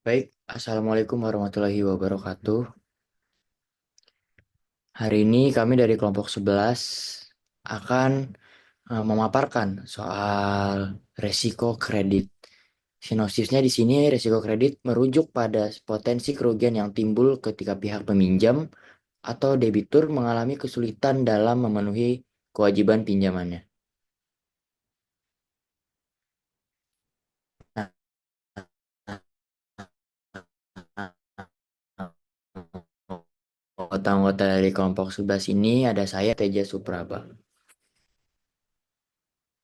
Baik, Assalamualaikum warahmatullahi wabarakatuh. Hari ini kami dari kelompok 11 akan memaparkan soal resiko kredit. Sinopsisnya di sini resiko kredit merujuk pada potensi kerugian yang timbul ketika pihak peminjam atau debitur mengalami kesulitan dalam memenuhi kewajiban pinjamannya. Nah, anggota-anggota dari kelompok 11 ini ada saya Teja Supraba.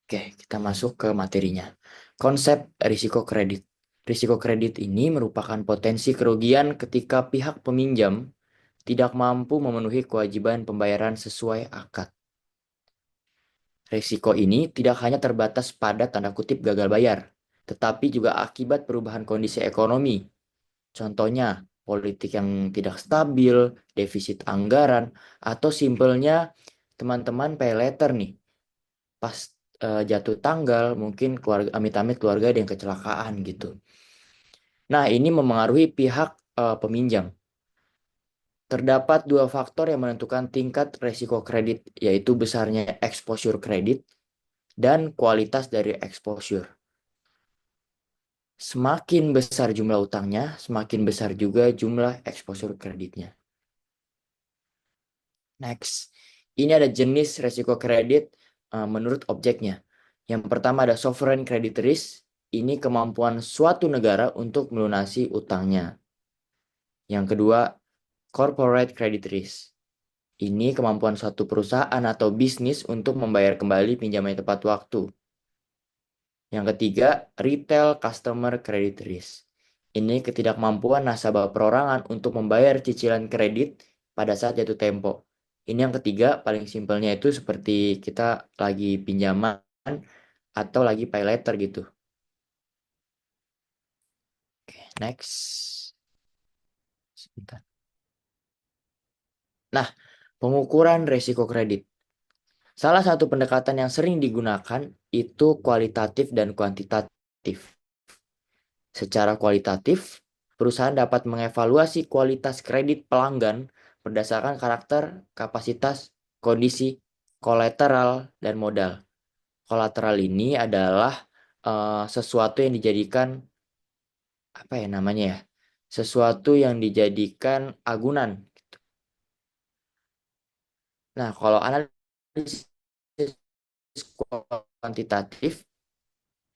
Oke, kita masuk ke materinya. Konsep risiko kredit. Risiko kredit ini merupakan potensi kerugian ketika pihak peminjam tidak mampu memenuhi kewajiban pembayaran sesuai akad. Risiko ini tidak hanya terbatas pada tanda kutip gagal bayar, tetapi juga akibat perubahan kondisi ekonomi. Contohnya, politik yang tidak stabil, defisit anggaran, atau simpelnya teman-teman pay later nih pas jatuh tanggal mungkin keluarga amit-amit keluarga ada yang kecelakaan gitu. Nah, ini memengaruhi pihak peminjam. Terdapat dua faktor yang menentukan tingkat resiko kredit, yaitu besarnya exposure kredit dan kualitas dari exposure. Semakin besar jumlah utangnya, semakin besar juga jumlah exposure kreditnya. Next, ini ada jenis resiko kredit menurut objeknya. Yang pertama ada sovereign credit risk. Ini kemampuan suatu negara untuk melunasi utangnya. Yang kedua, corporate credit risk. Ini kemampuan suatu perusahaan atau bisnis untuk membayar kembali pinjaman tepat waktu. Yang ketiga, retail customer credit risk. Ini ketidakmampuan nasabah perorangan untuk membayar cicilan kredit pada saat jatuh tempo. Ini yang ketiga, paling simpelnya itu seperti kita lagi pinjaman atau lagi pay later gitu. Oke, next. Sebentar. Nah, pengukuran resiko kredit. Salah satu pendekatan yang sering digunakan itu kualitatif dan kuantitatif. Secara kualitatif, perusahaan dapat mengevaluasi kualitas kredit pelanggan berdasarkan karakter, kapasitas, kondisi, kolateral, dan modal. Kolateral ini adalah sesuatu yang dijadikan apa ya namanya ya? Sesuatu yang dijadikan agunan. Nah, kalau analisis kuantitatif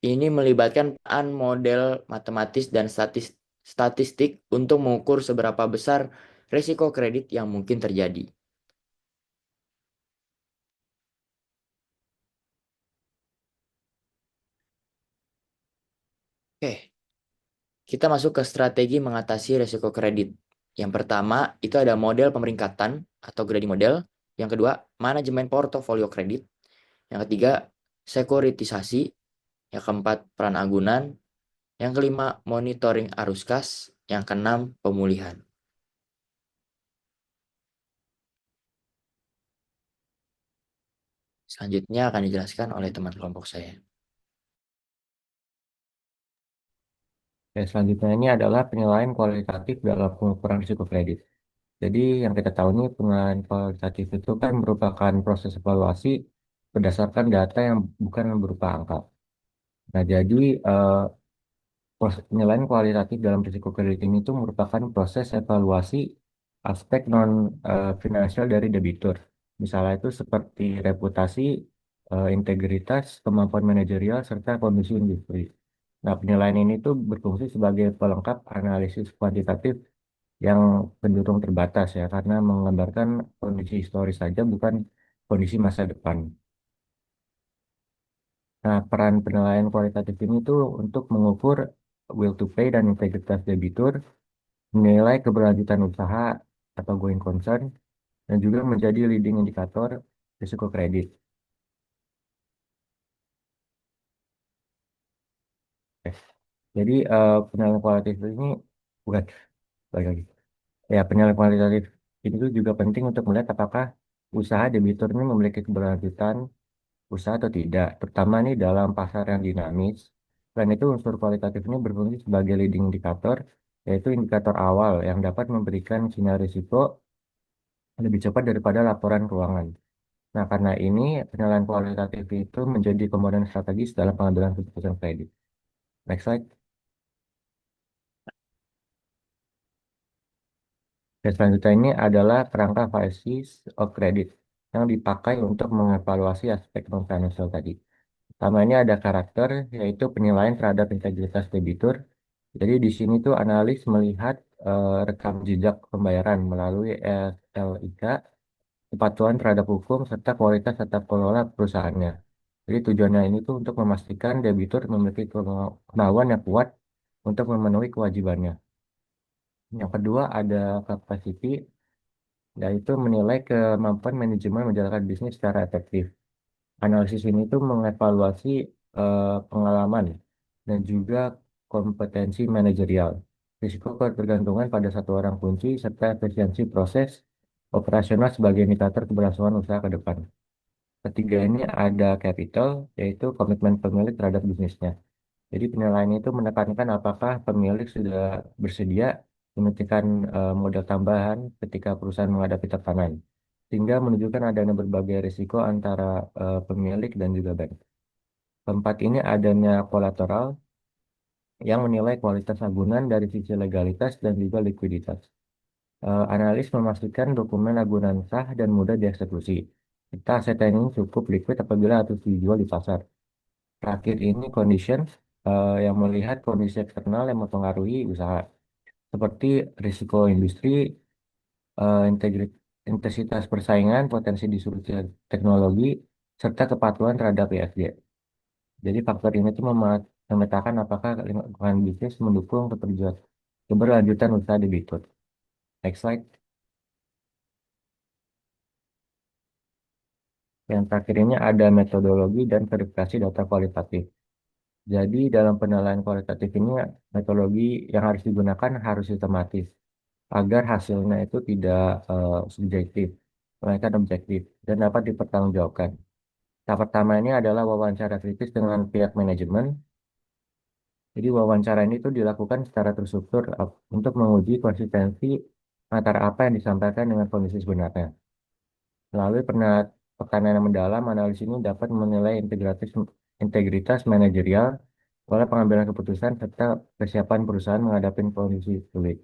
ini melibatkan penggunaan model matematis dan statistik untuk mengukur seberapa besar risiko kredit yang mungkin terjadi. Oke, kita masuk ke strategi mengatasi risiko kredit. Yang pertama, itu ada model pemeringkatan atau grading model. Yang kedua, manajemen portofolio kredit. Yang ketiga, sekuritisasi. Yang keempat, peran agunan. Yang kelima, monitoring arus kas. Yang keenam, pemulihan. Selanjutnya akan dijelaskan oleh teman kelompok saya. Ya, selanjutnya ini adalah penilaian kualitatif dalam pengukuran risiko kredit. Jadi yang kita tahu ini penilaian kualitatif itu kan merupakan proses evaluasi berdasarkan data yang bukan berupa angka. Nah, jadi penilaian kualitatif dalam risiko kredit ini itu merupakan proses evaluasi aspek non finansial dari debitur. Misalnya itu seperti reputasi, integritas, kemampuan manajerial, serta kondisi industri. Nah, penilaian ini tuh berfungsi sebagai pelengkap analisis kuantitatif yang cenderung terbatas ya, karena menggambarkan kondisi historis saja, bukan kondisi masa depan. Nah, peran penilaian kualitatif ini tuh untuk mengukur will to pay dan integritas debitur, menilai keberlanjutan usaha atau going concern, dan juga menjadi leading indikator risiko kredit. Oke. Jadi, penilaian kualitatif ini bukan balik lagi. Ya, penilaian kualitatif ini tuh juga penting untuk melihat apakah usaha debitur ini memiliki keberlanjutan usaha atau tidak, terutama nih dalam pasar yang dinamis. Selain itu, unsur kualitatif ini berfungsi sebagai leading indikator yaitu indikator awal yang dapat memberikan sinyal risiko lebih cepat daripada laporan keuangan. Nah, karena ini penilaian kualitatif itu menjadi komponen strategis dalam pengambilan keputusan kredit. Next slide. Dan selanjutnya ini adalah kerangka five C's of credit yang dipakai untuk mengevaluasi aspek non-financial tadi. Pertama ini ada karakter, yaitu penilaian terhadap integritas debitur. Jadi di sini tuh analis melihat rekam jejak pembayaran melalui LIK, kepatuhan terhadap hukum, serta kualitas tata kelola perusahaannya. Jadi tujuannya ini tuh untuk memastikan debitur memiliki kemauan yang kuat untuk memenuhi kewajibannya. Yang kedua ada capacity, yaitu menilai kemampuan manajemen menjalankan bisnis secara efektif. Analisis ini tuh mengevaluasi pengalaman dan juga kompetensi manajerial, risiko ketergantungan pada satu orang kunci, serta efisiensi proses operasional sebagai indikator keberlangsungan usaha ke depan. Ketiga ini ada capital, yaitu komitmen pemilik terhadap bisnisnya. Jadi penilaian itu menekankan apakah pemilik sudah bersedia menyuntikkan modal tambahan ketika perusahaan menghadapi tekanan, sehingga menunjukkan adanya berbagai risiko antara pemilik dan juga bank. Keempat ini adanya kolateral yang menilai kualitas agunan dari sisi legalitas dan juga likuiditas. Analis memastikan dokumen agunan sah dan mudah dieksekusi. Kita aset ini cukup liquid apabila harus dijual di pasar. Terakhir ini conditions yang melihat kondisi eksternal yang mempengaruhi usaha, seperti risiko industri, intensitas persaingan, potensi disrupsi teknologi, serta kepatuhan terhadap ESG. Jadi faktor ini tuh memetakan apakah lingkungan bisnis mendukung keberlanjutan usaha debitur. Next slide. Yang terakhir ini ada metodologi dan verifikasi data kualitatif. Jadi dalam penilaian kualitatif ini metodologi yang harus digunakan harus sistematis agar hasilnya itu tidak subjektif, melainkan objektif dan dapat dipertanggungjawabkan. Tahap pertama ini adalah wawancara kritis dengan pihak manajemen. Jadi wawancara ini tuh dilakukan secara terstruktur untuk menguji konsistensi antara apa yang disampaikan dengan kondisi sebenarnya. Melalui pertanyaan yang mendalam, analis ini dapat menilai integritas manajerial, pola pengambilan keputusan, serta kesiapan perusahaan menghadapi kondisi sulit.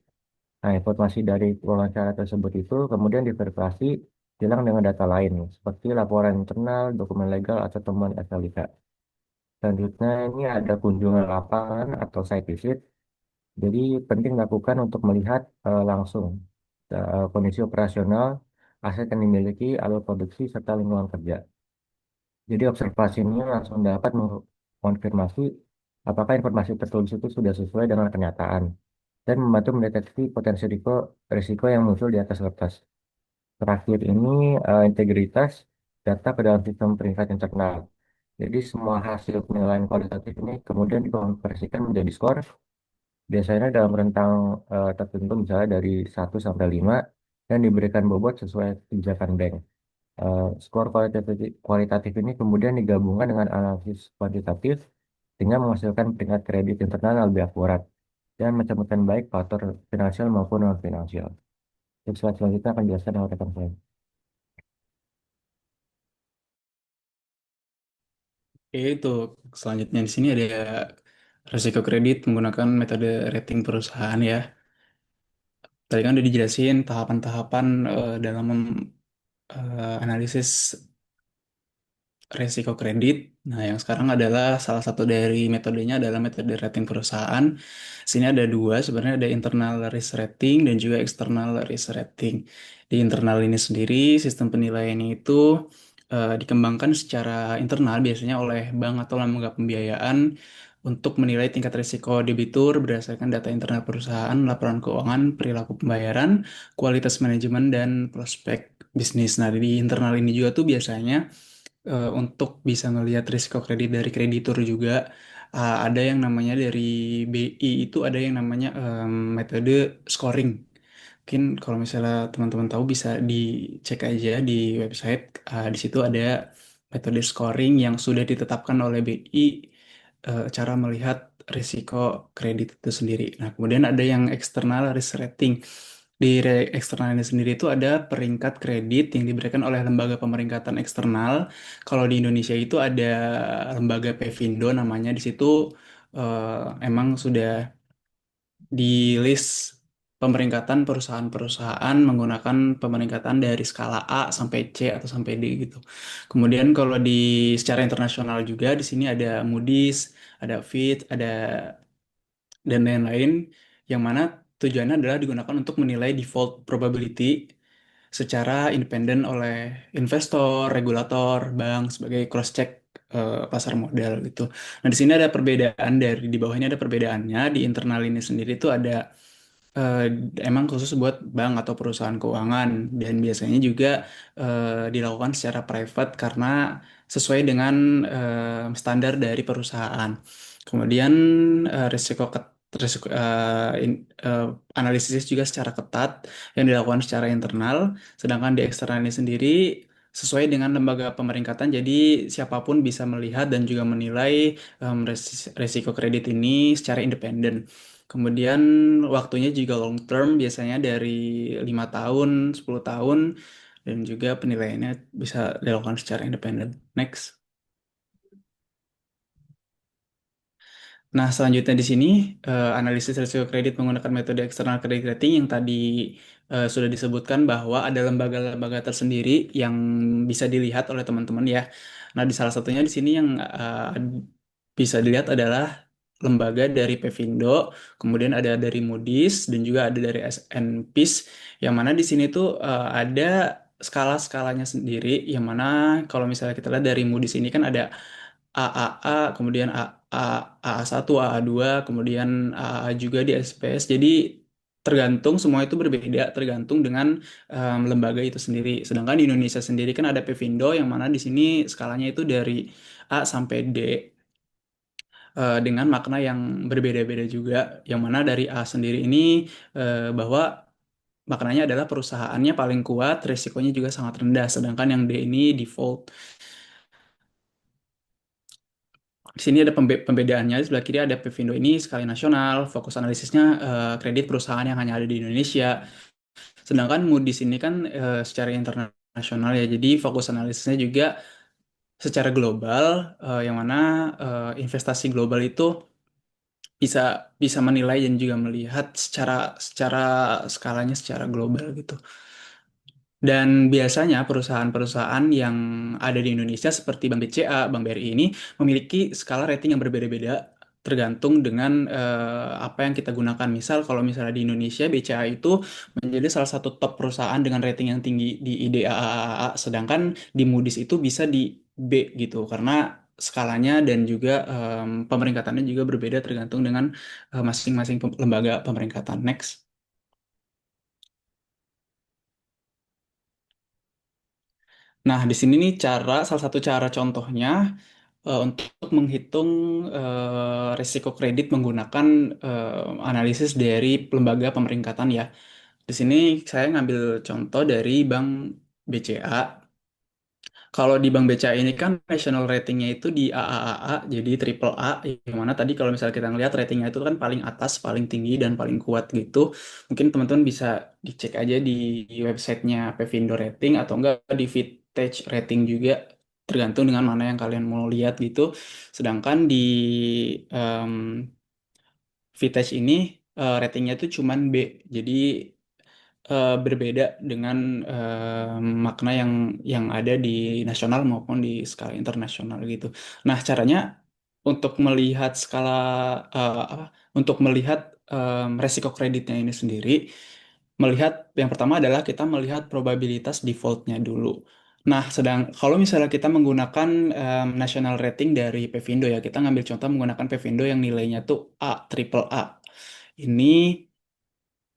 Nah, informasi dari wawancara tersebut itu kemudian diverifikasi silang dengan data lain, seperti laporan internal, dokumen legal, atau temuan SLIK. Selanjutnya ini ada kunjungan lapangan atau site visit. Jadi penting dilakukan untuk melihat langsung kondisi operasional, aset yang dimiliki, alur produksi, serta lingkungan kerja. Jadi observasi ini langsung dapat mengonfirmasi apakah informasi tertulis itu sudah sesuai dengan kenyataan dan membantu mendeteksi potensi risiko yang muncul di atas kertas. Terakhir ini integritas data ke dalam sistem peringkat internal. Jadi semua hasil penilaian kualitatif ini kemudian dikonversikan menjadi skor, biasanya dalam rentang tertentu misalnya dari 1 sampai 5 dan diberikan bobot sesuai kebijakan bank. Skor kualitatif ini kemudian digabungkan dengan analisis kuantitatif sehingga menghasilkan peringkat kredit internal yang lebih akurat dan mencerminkan baik faktor finansial maupun non finansial. Jadi slide selanjutnya akan dijelaskan oleh rekan saya. Oke, itu selanjutnya di sini ada risiko kredit menggunakan metode rating perusahaan ya. Tadi kan udah dijelasin tahapan-tahapan dalam analisis resiko kredit. Nah, yang sekarang adalah salah satu dari metodenya adalah metode rating perusahaan. Sini ada dua, sebenarnya ada internal risk rating dan juga external risk rating. Di internal ini sendiri, sistem penilaiannya itu dikembangkan secara internal biasanya oleh bank atau lembaga pembiayaan untuk menilai tingkat risiko debitur berdasarkan data internal perusahaan, laporan keuangan, perilaku pembayaran, kualitas manajemen, dan prospek bisnis. Nah, di internal ini juga tuh biasanya untuk bisa ngelihat risiko kredit dari kreditur juga ada yang namanya dari BI itu ada yang namanya metode scoring. Mungkin kalau misalnya teman-teman tahu bisa dicek aja di website. Di situ ada metode scoring yang sudah ditetapkan oleh BI cara melihat risiko kredit itu sendiri. Nah, kemudian ada yang external risk rating. Di eksternal ini sendiri itu ada peringkat kredit yang diberikan oleh lembaga pemeringkatan eksternal. Kalau di Indonesia itu ada lembaga Pevindo namanya. Di situ emang sudah di list pemeringkatan perusahaan-perusahaan menggunakan pemeringkatan dari skala A sampai C atau sampai D gitu. Kemudian kalau di secara internasional juga di sini ada Moody's, ada Fitch, ada dan lain-lain yang mana tujuannya adalah digunakan untuk menilai default probability secara independen oleh investor, regulator, bank sebagai cross check pasar modal gitu. Nah, di sini ada perbedaan dari di bawahnya ada perbedaannya di internal ini sendiri itu ada eh, emang khusus buat bank atau perusahaan keuangan dan biasanya juga dilakukan secara private karena sesuai dengan standar dari perusahaan. Kemudian risiko analisis juga secara ketat yang dilakukan secara internal, sedangkan di eksternal ini sendiri sesuai dengan lembaga pemeringkatan, jadi siapapun bisa melihat dan juga menilai resiko kredit ini secara independen. Kemudian waktunya juga long term, biasanya dari 5 tahun, 10 tahun, dan juga penilaiannya bisa dilakukan secara independen. Next. Nah, selanjutnya di sini analisis risiko kredit menggunakan metode eksternal credit rating yang tadi sudah disebutkan bahwa ada lembaga-lembaga tersendiri yang bisa dilihat oleh teman-teman ya. Nah, di salah satunya di sini yang bisa dilihat adalah lembaga dari Pevindo, kemudian ada dari Moody's dan juga ada dari S&P, yang mana di sini tuh ada skala-skalanya sendiri, yang mana kalau misalnya kita lihat dari Moody's ini kan ada AAA, kemudian AA, AA1, AA2, kemudian AA juga di SPS. Jadi tergantung semua itu berbeda tergantung dengan lembaga itu sendiri. Sedangkan di Indonesia sendiri kan ada Pevindo yang mana di sini skalanya itu dari A sampai D dengan makna yang berbeda-beda juga. Yang mana dari A sendiri ini bahwa maknanya adalah perusahaannya paling kuat, resikonya juga sangat rendah. Sedangkan yang D ini default. Di sini ada pembedaannya. Di sebelah kiri ada Pevindo ini skala nasional, fokus analisisnya kredit perusahaan yang hanya ada di Indonesia. Sedangkan Moody's ini kan secara internasional ya, jadi fokus analisisnya juga secara global, yang mana investasi global itu bisa bisa menilai dan juga melihat secara secara skalanya secara global gitu. Dan biasanya perusahaan-perusahaan yang ada di Indonesia seperti Bank BCA, Bank BRI ini memiliki skala rating yang berbeda-beda tergantung dengan apa yang kita gunakan. Misal kalau misalnya di Indonesia BCA itu menjadi salah satu top perusahaan dengan rating yang tinggi di IDAAA, sedangkan di Moody's itu bisa di B gitu karena skalanya dan juga pemeringkatannya juga berbeda tergantung dengan masing-masing lembaga pemeringkatan. Next. Nah, di sini nih salah satu cara contohnya untuk menghitung risiko kredit menggunakan analisis dari lembaga pemeringkatan ya. Di sini saya ngambil contoh dari Bank BCA. Kalau di Bank BCA ini kan national ratingnya itu di AAA, jadi triple A, yang mana tadi kalau misalnya kita ngelihat ratingnya itu kan paling atas, paling tinggi, dan paling kuat gitu. Mungkin teman-teman bisa dicek aja di websitenya Pevindo Rating atau enggak di Fitch Rating juga, tergantung dengan mana yang kalian mau lihat gitu. Sedangkan di em, Fitch ini ratingnya itu cuman B, jadi berbeda dengan makna yang ada di nasional maupun di skala internasional gitu. Nah, caranya untuk melihat skala apa? Untuk melihat resiko kreditnya ini sendiri, melihat yang pertama adalah kita melihat probabilitas defaultnya dulu. Nah, kalau misalnya kita menggunakan national rating dari Pevindo ya, kita ngambil contoh menggunakan Pevindo yang nilainya tuh A, triple A. Ini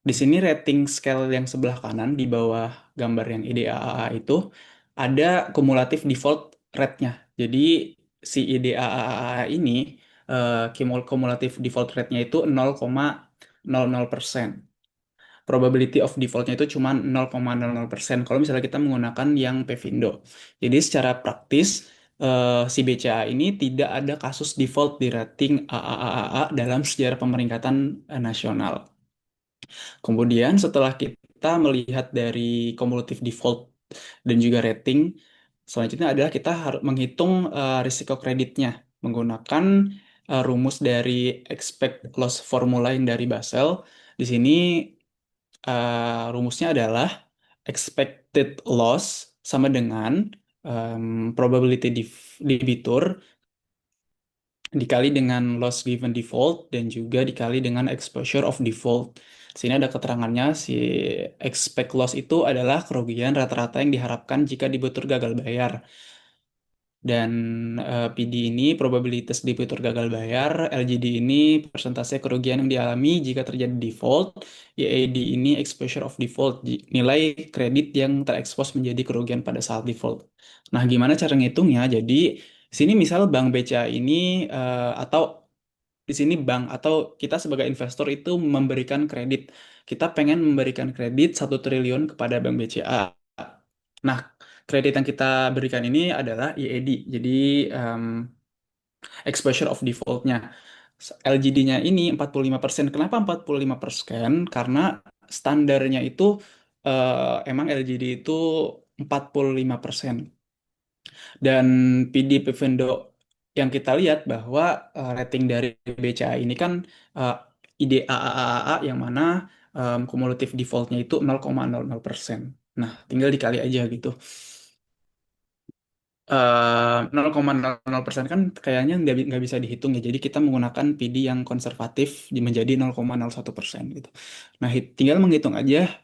di sini rating scale yang sebelah kanan di bawah gambar yang IDAAA itu ada kumulatif default rate-nya. Jadi si IDAAA ini kumulatif default rate-nya itu 0,00%. Probability of default-nya itu cuma 0,00% kalau misalnya kita menggunakan yang Pevindo. Jadi secara praktis si BCA ini tidak ada kasus default di rating AAAA dalam sejarah pemeringkatan nasional. Kemudian setelah kita melihat dari cumulative default dan juga rating, selanjutnya adalah kita harus menghitung risiko kreditnya menggunakan rumus dari expect loss formula yang dari Basel. Di sini rumusnya adalah expected loss sama dengan probability debitur dikali dengan loss given default dan juga dikali dengan exposure of default. Di sini ada keterangannya, si expect loss itu adalah kerugian rata-rata yang diharapkan jika debitur gagal bayar. Dan PD ini probabilitas debitur gagal bayar, LGD ini persentase kerugian yang dialami jika terjadi default, YAD ini exposure of default, nilai kredit yang terekspos menjadi kerugian pada saat default. Nah, gimana cara ngitungnya? Jadi, sini misal bank BCA ini atau di sini bank atau kita sebagai investor itu memberikan kredit. Kita pengen memberikan kredit 1 triliun kepada bank BCA. Nah, kredit yang kita berikan ini adalah IED, jadi exposure of default-nya. LGD-nya ini 45%. Kenapa 45%? Karena standarnya itu emang LGD itu 45%. Dan PD Pivendo yang kita lihat bahwa rating dari BCA ini kan uh, IDAAAA yang mana kumulatif default-nya itu 0,00%. Nah, tinggal dikali aja gitu. 0,00% kan kayaknya nggak bisa dihitung ya. Jadi kita menggunakan PD yang konservatif menjadi 0,01% gitu. Nah, tinggal menghitung aja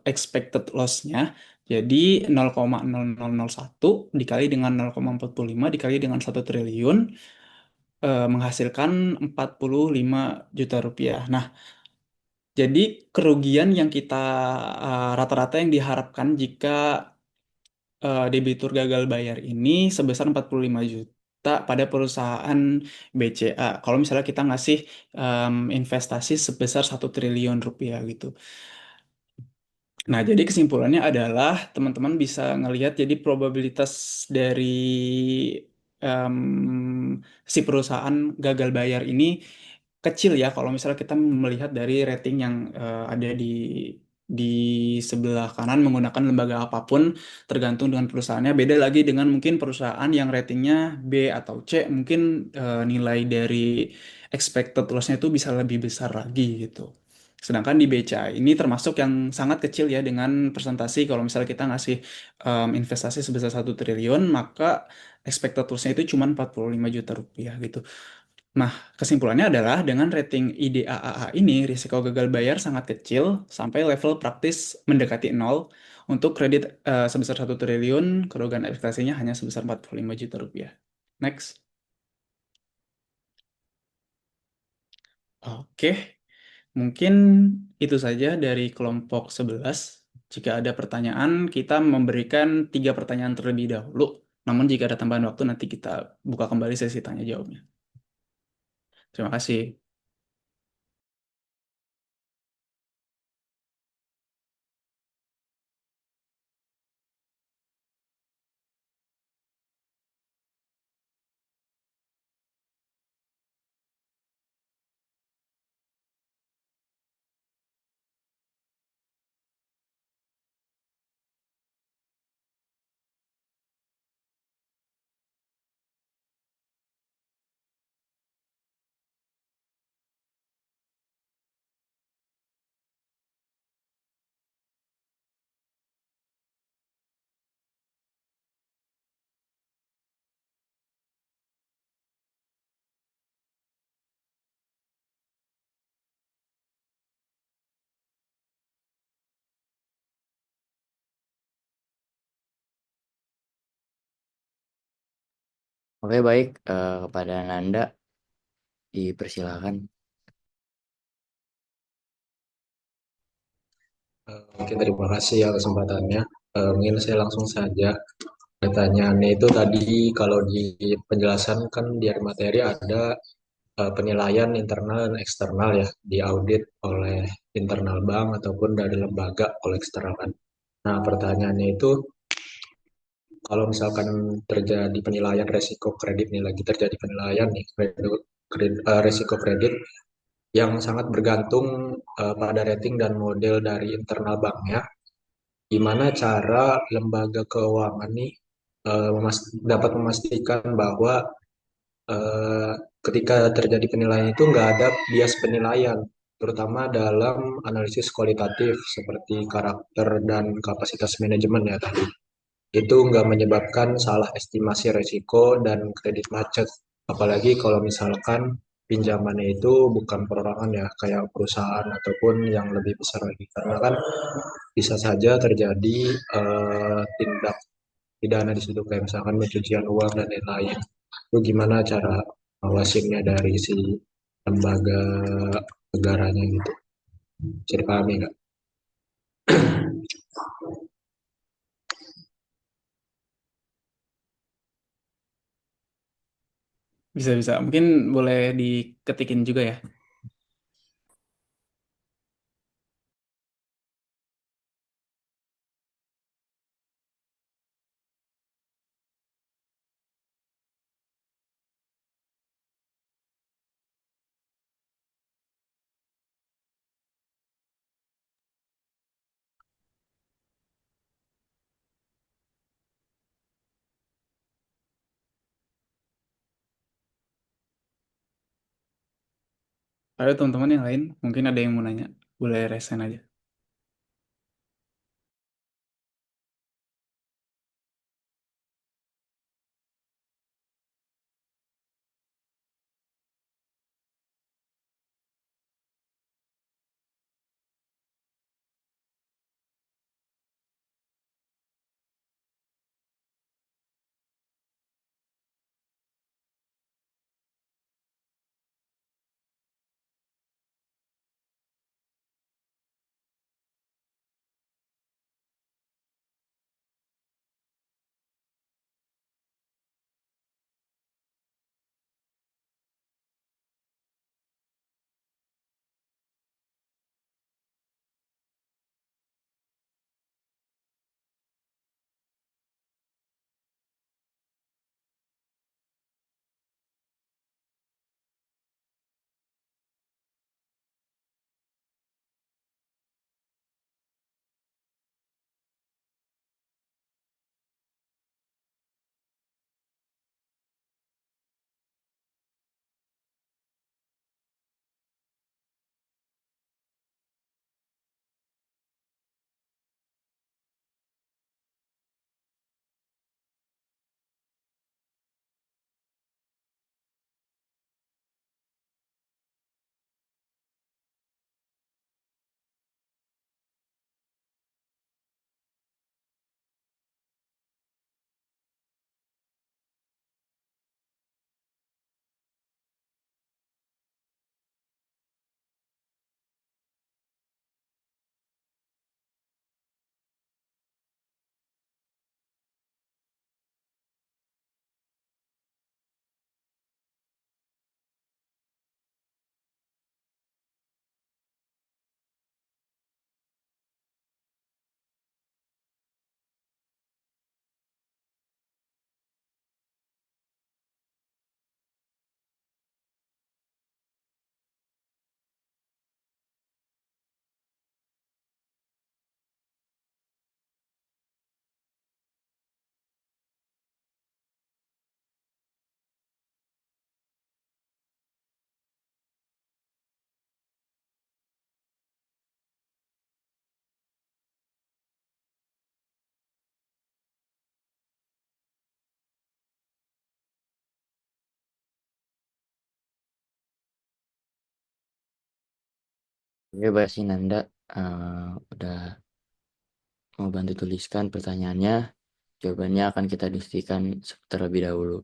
expected loss-nya. Jadi 0,0001 dikali dengan 0,45 dikali dengan 1 triliun menghasilkan 45 juta rupiah. Nah, jadi kerugian yang kita rata-rata yang diharapkan jika debitur gagal bayar ini sebesar 45 juta pada perusahaan BCA. Kalau misalnya kita ngasih investasi sebesar 1 triliun rupiah gitu. Nah, jadi kesimpulannya adalah teman-teman bisa ngelihat jadi probabilitas dari si perusahaan gagal bayar ini kecil ya kalau misalnya kita melihat dari rating yang ada di sebelah kanan menggunakan lembaga apapun tergantung dengan perusahaannya. Beda lagi dengan mungkin perusahaan yang ratingnya B atau C, mungkin nilai dari expected loss-nya itu bisa lebih besar lagi gitu. Sedangkan di BCA ini termasuk yang sangat kecil ya dengan presentasi kalau misalnya kita ngasih investasi sebesar 1 triliun maka expected loss-nya itu cuma 45 juta rupiah gitu. Nah, kesimpulannya adalah dengan rating IDAAA ini, risiko gagal bayar sangat kecil sampai level praktis mendekati nol. Untuk kredit sebesar 1 triliun, kerugian investasinya hanya sebesar 45 juta rupiah. Next. Oke, mungkin itu saja dari kelompok 11. Jika ada pertanyaan, kita memberikan 3 pertanyaan terlebih dahulu. Namun jika ada tambahan waktu, nanti kita buka kembali sesi tanya jawabnya. Terima kasih. Oke, baik. Kepada Nanda, dipersilakan. Oke, terima kasih ya kesempatannya. Mungkin saya langsung saja. Pertanyaannya itu tadi kalau di penjelasan kan di materi ada penilaian internal dan eksternal ya, diaudit oleh internal bank ataupun dari lembaga oleh eksternal kan. Nah, pertanyaannya itu kalau misalkan terjadi penilaian resiko kredit nih, lagi terjadi penilaian nih resiko kredit yang sangat bergantung pada rating dan model dari internal banknya. Gimana cara lembaga keuangan nih dapat memastikan bahwa eh, ketika terjadi penilaian itu nggak ada bias penilaian, terutama dalam analisis kualitatif seperti karakter dan kapasitas manajemen ya tadi. Itu nggak menyebabkan salah estimasi risiko dan kredit macet. Apalagi kalau misalkan pinjamannya itu bukan perorangan ya, kayak perusahaan ataupun yang lebih besar lagi. Karena kan bisa saja terjadi tindak pidana di situ kayak misalkan pencucian uang dan lain-lain. Itu gimana cara awasinnya dari si lembaga negaranya gitu. Bisa dipahami nggak? Bisa-bisa. Mungkin boleh diketikin juga ya. Ada teman-teman yang lain, mungkin ada yang mau nanya. Boleh resen aja. Oke, Mbak Sinanda udah mau bantu tuliskan pertanyaannya. Jawabannya akan kita diskusikan terlebih dahulu.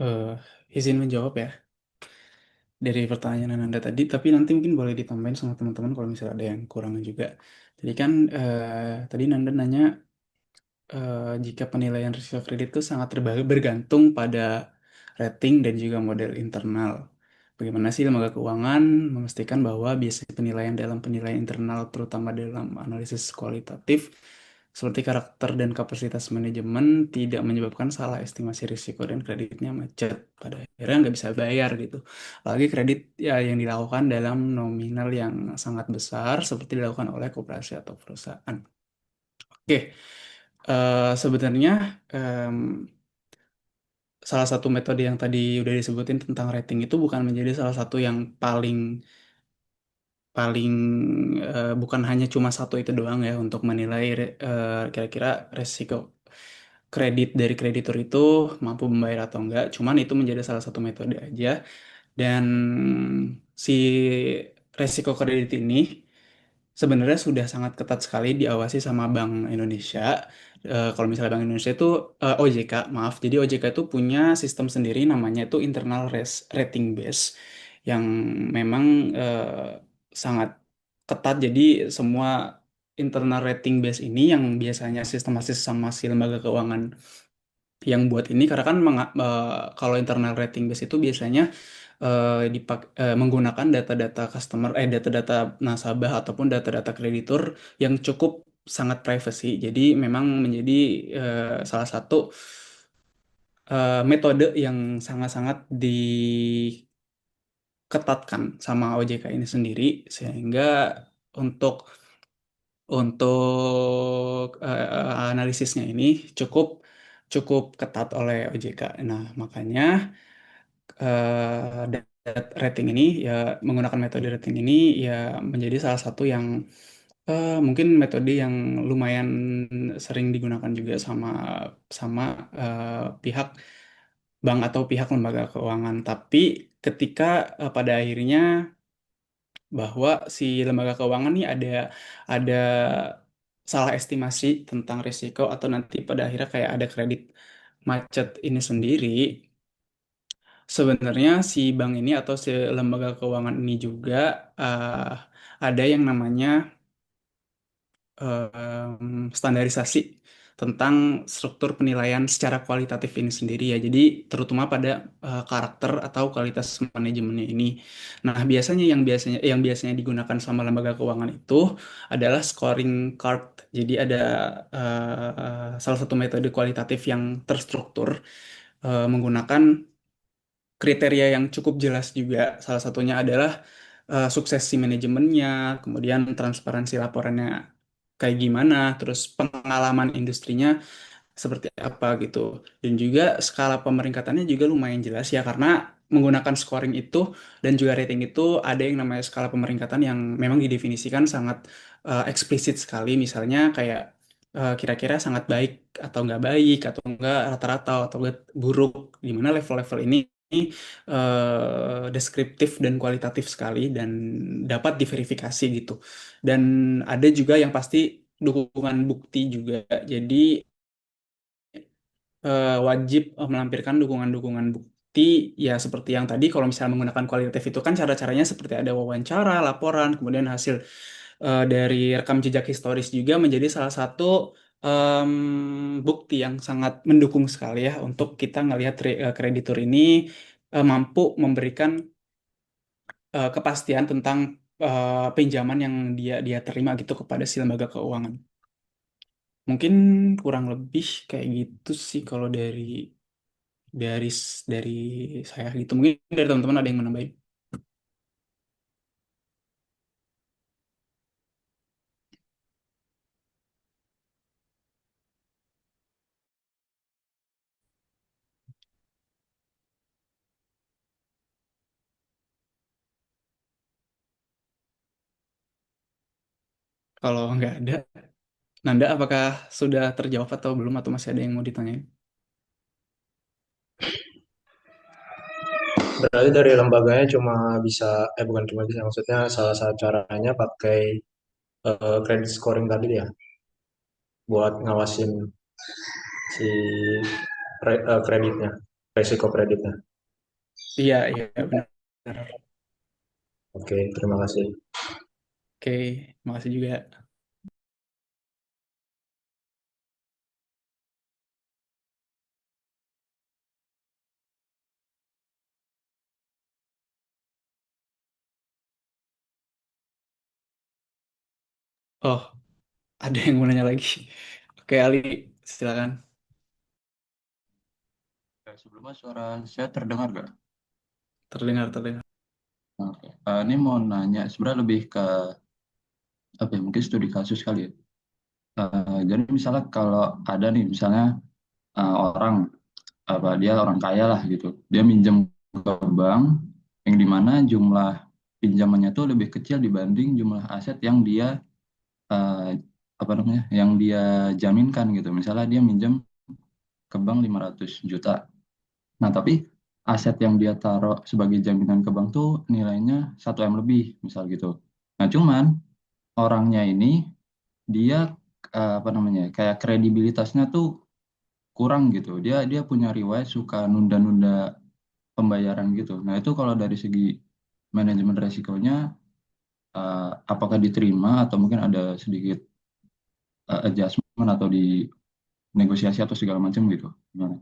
Eh, izin menjawab ya dari pertanyaan Anda tadi, tapi nanti mungkin boleh ditambahin sama teman-teman kalau misalnya ada yang kurang juga. Jadi kan tadi Nanda nanya jika penilaian risiko kredit itu sangat bergantung pada rating dan juga model internal. Bagaimana sih lembaga keuangan memastikan bahwa biasanya penilaian dalam penilaian internal, terutama dalam analisis kualitatif, seperti karakter dan kapasitas manajemen, tidak menyebabkan salah estimasi risiko dan kreditnya macet. Pada akhirnya nggak bisa bayar gitu. Apalagi kredit ya yang dilakukan dalam nominal yang sangat besar, seperti dilakukan oleh koperasi atau perusahaan. Oke, sebenarnya em, salah satu metode yang tadi udah disebutin tentang rating itu bukan menjadi salah satu yang paling paling bukan hanya cuma satu itu doang ya untuk menilai kira-kira resiko kredit dari kreditur itu mampu membayar atau enggak. Cuman itu menjadi salah satu metode aja. Dan si resiko kredit ini sebenarnya sudah sangat ketat sekali diawasi sama Bank Indonesia. Kalau misalnya Bank Indonesia itu OJK, maaf. Jadi OJK itu punya sistem sendiri namanya itu internal rating base yang memang sangat ketat. Jadi semua internal rating base ini yang biasanya sistematis sama si lembaga keuangan yang buat ini karena kan kalau internal rating base itu biasanya menggunakan data-data customer data-data nasabah ataupun data-data kreditur yang cukup sangat privacy. Jadi memang menjadi salah satu metode yang sangat-sangat diketatkan sama OJK ini sendiri sehingga untuk analisisnya ini cukup cukup ketat oleh OJK. Nah, makanya rating ini ya menggunakan metode rating ini ya menjadi salah satu yang mungkin metode yang lumayan sering digunakan juga sama sama pihak bank atau pihak lembaga keuangan. Tapi ketika pada akhirnya bahwa si lembaga keuangan nih ada salah estimasi tentang risiko atau nanti pada akhirnya kayak ada kredit macet ini sendiri, sebenarnya si bank ini atau si lembaga keuangan ini juga eh, ada yang namanya standarisasi tentang struktur penilaian secara kualitatif ini sendiri ya. Jadi terutama pada karakter atau kualitas manajemennya ini. Nah, biasanya digunakan sama lembaga keuangan itu adalah scoring card. Jadi ada salah satu metode kualitatif yang terstruktur menggunakan kriteria yang cukup jelas juga. Salah satunya adalah suksesi manajemennya, kemudian transparansi laporannya kayak gimana, terus pengalaman industrinya seperti apa gitu. Dan juga skala pemeringkatannya juga lumayan jelas ya karena menggunakan scoring itu dan juga rating itu ada yang namanya skala pemeringkatan yang memang didefinisikan sangat eksplisit sekali. Misalnya kayak kira-kira sangat baik atau enggak rata-rata atau enggak buruk. Di mana level-level ini deskriptif dan kualitatif sekali dan dapat diverifikasi gitu. Dan ada juga yang pasti dukungan bukti juga. Jadi wajib melampirkan dukungan-dukungan bukti ya seperti yang tadi kalau misalnya menggunakan kualitatif itu kan cara-caranya seperti ada wawancara, laporan, kemudian hasil dari rekam jejak historis juga menjadi salah satu bukti yang sangat mendukung sekali ya untuk kita ngelihat kreditur ini mampu memberikan kepastian tentang pinjaman yang dia dia terima gitu kepada si lembaga keuangan. Mungkin kurang lebih kayak gitu sih kalau dari dari saya gitu. Mungkin dari teman-teman ada yang mau nambahin. Kalau nggak ada, Nanda apakah sudah terjawab atau belum atau masih ada yang mau ditanyain? Berarti dari lembaganya cuma bisa, bukan cuma bisa, maksudnya salah satu caranya pakai credit scoring tadi ya, buat ngawasin si kreditnya. resiko kreditnya. Iya, iya benar. Oke, terima kasih. Oke, makasih juga. Oh, ada yang mau nanya lagi. Oke, Ali, silakan. Sebelumnya suara saya terdengar gak? Terdengar, terdengar. Oke. Ini mau nanya, sebenarnya lebih ke apa ya, mungkin studi kasus kali ya. Jadi misalnya kalau ada nih, misalnya orang dia orang kaya lah gitu, dia minjem ke bank yang dimana jumlah pinjamannya tuh lebih kecil dibanding jumlah aset yang dia eh, apa namanya, yang dia jaminkan gitu. Misalnya dia minjem ke bank 500 juta. Nah, tapi aset yang dia taruh sebagai jaminan ke bank tuh nilainya 1 M lebih, misal gitu. Nah, cuman orangnya ini dia apa namanya, kayak kredibilitasnya tuh kurang gitu. Dia dia punya riwayat suka nunda-nunda pembayaran gitu. Nah, itu kalau dari segi manajemen resikonya apakah diterima atau mungkin ada sedikit adjustment atau di negosiasi atau segala macam gitu. Gimana?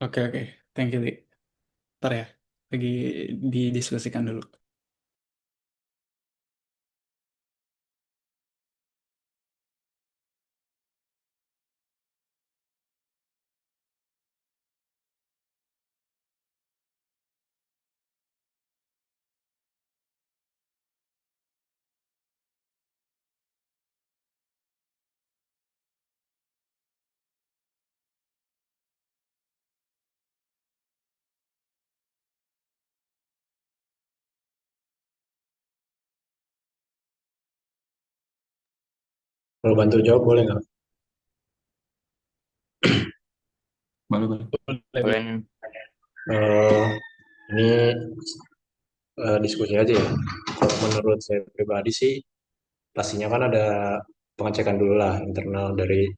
Oke, oke. Thank you, Li. Ntar ya, lagi didiskusikan dulu. Kalau bantu jawab boleh nggak? Boleh, boleh. Boleh, boleh. Boleh. Eh, ini diskusi aja ya. Kalau menurut saya pribadi sih, pastinya kan ada pengecekan dulu lah internal dari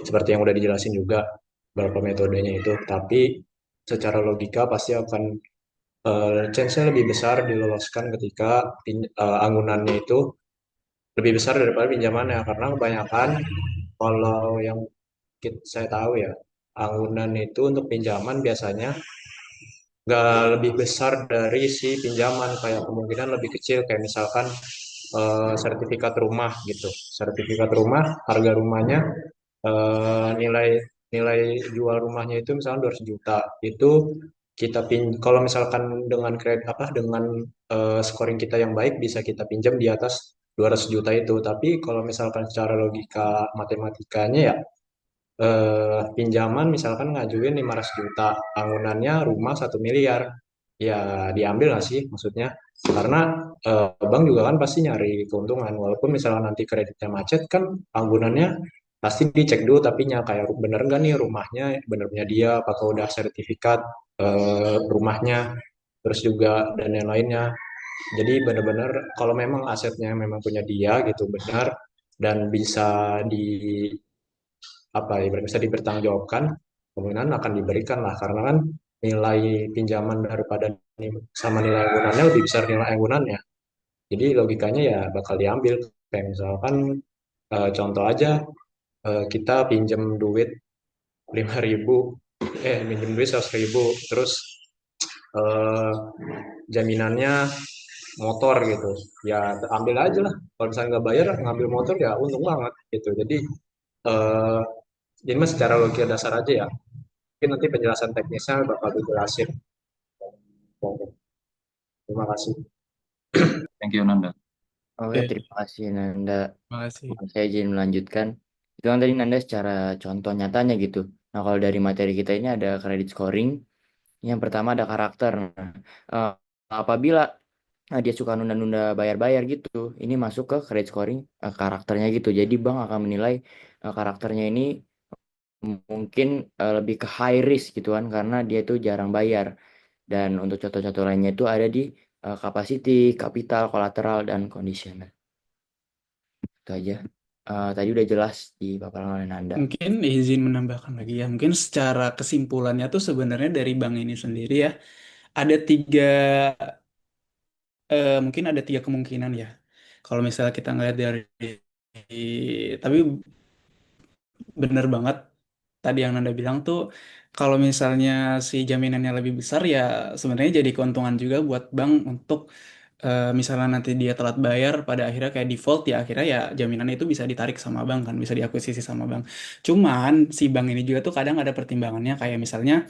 seperti yang udah dijelasin juga beberapa metodenya itu. Tapi secara logika pasti akan chance-nya lebih besar diloloskan ketika anggunannya itu lebih besar daripada pinjamannya karena kebanyakan kalau yang saya tahu ya anggunan itu untuk pinjaman biasanya nggak lebih besar dari si pinjaman kayak kemungkinan lebih kecil kayak misalkan sertifikat rumah gitu sertifikat rumah harga rumahnya nilai nilai jual rumahnya itu misalnya 200 juta itu kalau misalkan dengan kredit apa dengan scoring kita yang baik bisa kita pinjam di atas 200 juta itu tapi kalau misalkan secara logika matematikanya ya pinjaman misalkan ngajuin 500 juta, bangunannya rumah 1 miliar. Ya diambil nggak sih maksudnya? Karena bank juga kan pasti nyari keuntungan. Walaupun misalnya nanti kreditnya macet kan bangunannya pasti dicek dulu tapi kayak bener nggak nih rumahnya bener punya dia, apakah udah sertifikat rumahnya, terus juga dan yang lainnya. Jadi benar-benar kalau memang asetnya memang punya dia gitu benar dan bisa di apa ya bisa dipertanggungjawabkan kemungkinan akan diberikan lah karena kan nilai pinjaman daripada sama nilai anggunannya lebih besar nilai anggunannya jadi logikanya ya bakal diambil kayak misalkan contoh aja kita pinjam duit 5.000 pinjam duit 100.000 terus eh, jaminannya motor gitu ya ambil aja lah kalau misalnya nggak bayar ngambil motor ya untung banget gitu eh, jadi mas secara logika dasar aja ya mungkin nanti penjelasan teknisnya bakal dijelasin. Oke, terima kasih. Thank you, Nanda. Oke, Oke, terima kasih Nanda. makasih. Saya izin melanjutkan. Itu kan tadi Nanda secara contoh nyatanya gitu. Nah, kalau dari materi kita ini ada credit scoring. Yang pertama ada karakter. Nah, eh, apabila dia suka nunda-nunda bayar-bayar gitu, ini masuk ke credit scoring karakternya gitu. Jadi bank akan menilai karakternya ini mungkin lebih ke high risk gitu kan, karena dia itu jarang bayar. Dan untuk contoh-contoh lainnya itu ada di capacity, capital, collateral, dan conditional. Itu aja. tadi udah jelas di paparan oleh Nanda. Mungkin izin menambahkan lagi ya. Mungkin secara kesimpulannya tuh sebenarnya dari bank ini sendiri ya, ada mungkin ada tiga kemungkinan ya. Kalau misalnya kita ngeliat dari, tapi bener banget tadi yang Nanda bilang tuh, kalau misalnya si jaminannya lebih besar ya sebenarnya jadi keuntungan juga buat bank untuk misalnya nanti dia telat bayar pada akhirnya kayak default ya akhirnya ya jaminan itu bisa ditarik sama bank kan bisa diakuisisi sama bank. Cuman si bank ini juga tuh kadang ada pertimbangannya kayak misalnya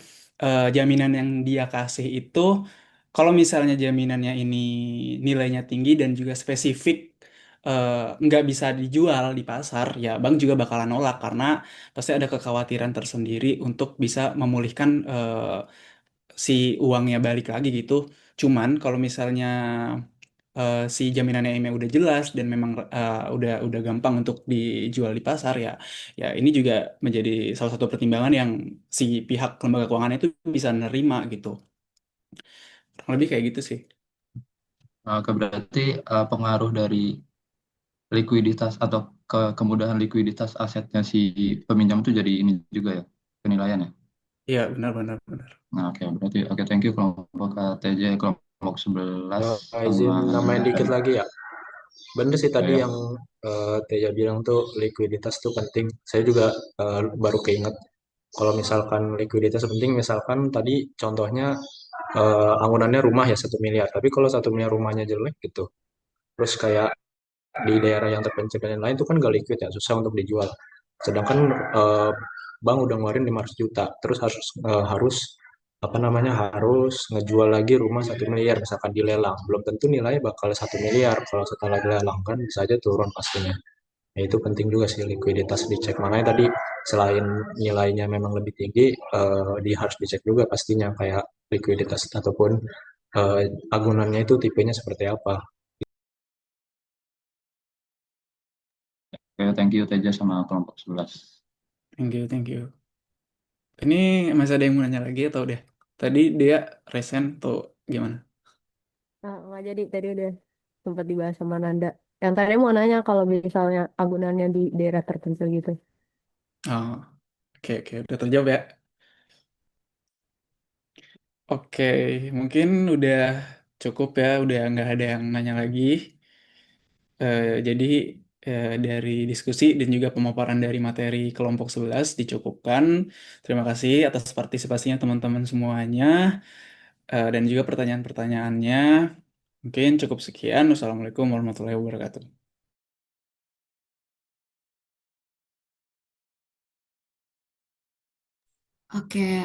jaminan yang dia kasih itu kalau misalnya jaminannya ini nilainya tinggi dan juga spesifik eh, nggak bisa dijual di pasar ya bank juga bakalan nolak karena pasti ada kekhawatiran tersendiri untuk bisa memulihkan si uangnya balik lagi gitu. Cuman kalau misalnya si jaminannya EMA udah jelas dan memang udah gampang untuk dijual di pasar ya, ya ini juga menjadi salah satu pertimbangan yang si pihak lembaga keuangan itu bisa nerima gitu. Kurang lebih kayak gitu sih. Berarti pengaruh dari likuiditas atau kemudahan likuiditas asetnya si peminjam itu jadi ini juga ya penilaian ya. Iya benar benar benar. Nah, oke berarti oke thank you kelompok KTJ kelompok 11 Izin sama nambahin dikit tadi. lagi ya. Bener sih Ya, tadi ya. yang Teja bilang tuh likuiditas tuh penting. Saya juga baru keinget kalau misalkan likuiditas penting, misalkan tadi contohnya bangunannya rumah ya 1 miliar. Tapi kalau 1 miliar rumahnya jelek gitu, terus kayak di daerah yang terpencil dan lain-lain itu kan gak liquid ya, susah untuk dijual. Sedangkan eh, bank udah ngeluarin 500 juta, terus harus apa namanya harus ngejual lagi rumah 1 miliar misalkan dilelang, belum tentu nilainya bakal 1 miliar kalau setelah dilelang kan bisa aja turun pastinya. Nah, itu penting juga sih likuiditas dicek. Makanya tadi selain nilainya memang lebih tinggi, harus dicek juga pastinya kayak likuiditas ataupun agunannya itu tipenya seperti apa. Oke, thank you Teja sama kelompok 11. Thank you thank you. Ini masih ada yang mau nanya lagi atau udah? Tadi dia resen tuh gimana? Nah, nggak jadi tadi udah sempat dibahas sama Nanda. Yang tadi mau nanya kalau misalnya agunannya di daerah terpencil gitu. Oh, oke oke udah terjawab ya. Oke, mungkin udah cukup ya, udah nggak ada yang nanya lagi. Jadi dari diskusi dan juga pemaparan dari materi kelompok 11 dicukupkan. Terima kasih atas partisipasinya teman-teman semuanya dan juga pertanyaan-pertanyaannya. Mungkin cukup sekian. Wassalamualaikum warahmatullahi wabarakatuh. Oke,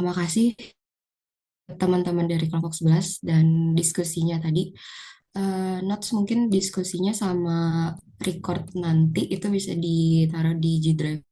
makasih teman-teman dari kelompok 11 dan diskusinya tadi. Notes mungkin diskusinya sama record nanti itu bisa ditaruh di G Drive